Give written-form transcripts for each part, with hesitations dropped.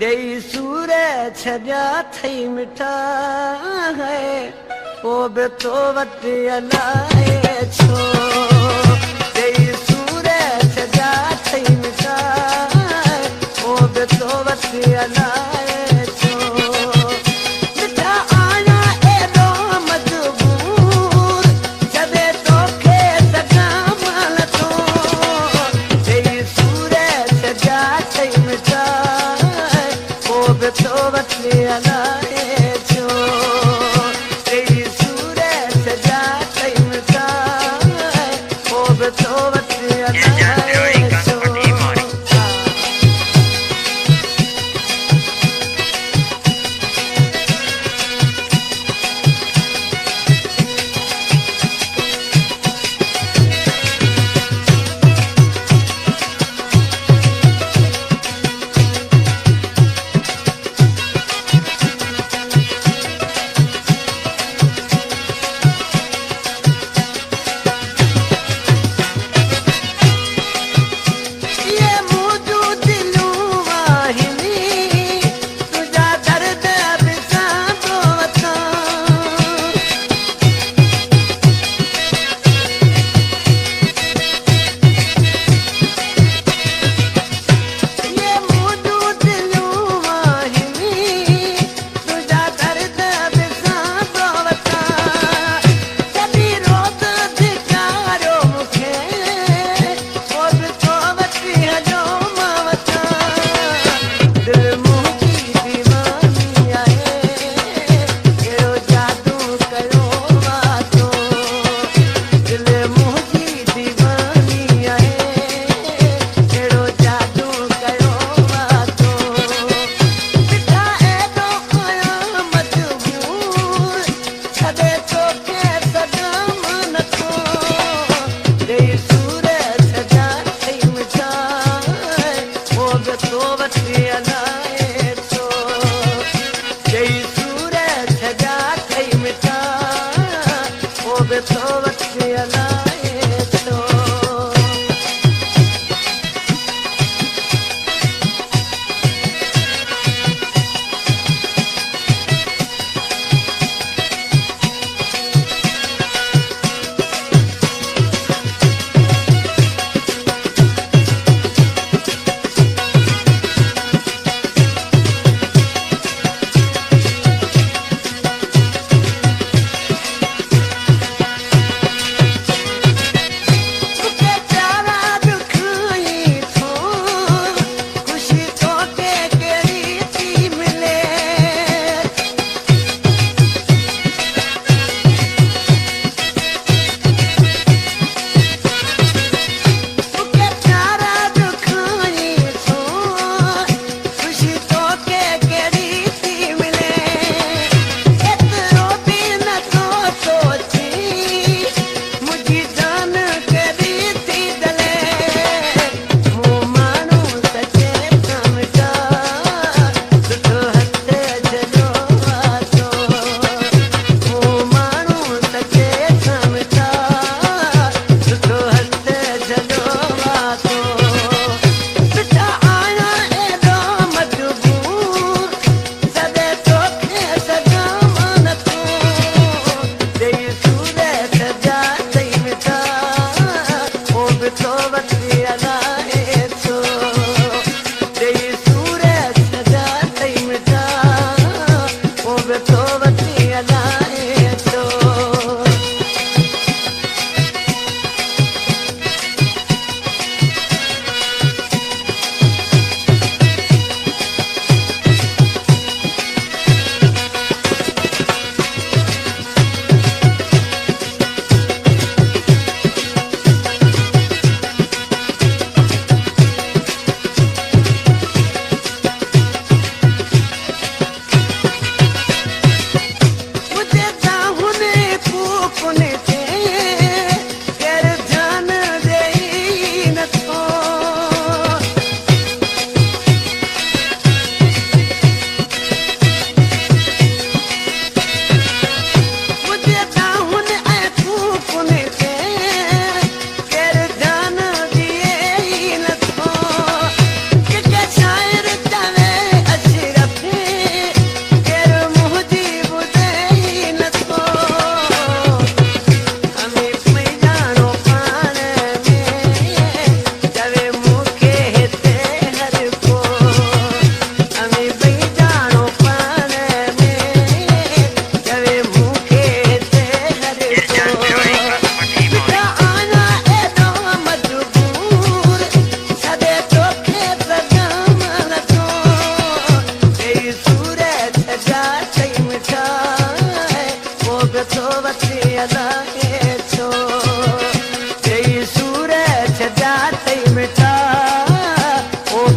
देई सूर छजा थई मिठा है वो बि तो वटि अलाए छो देई सूर छजा थई मिठा है वो बि तो वटि अलाए छो मिठा आया एॾो मजबूर जॾहिं तोखे सगां माल थो देई सूर छजा थई मिठा तो वटि अलाए छो तेरी सूरत सजा थई मिठा वो बि तो वटि अलाए छो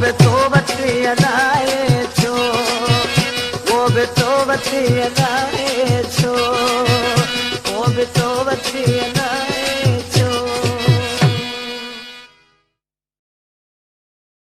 बि तो वठी हलाए छो वो बि तो वठी हलाए छो वो बि तो वठी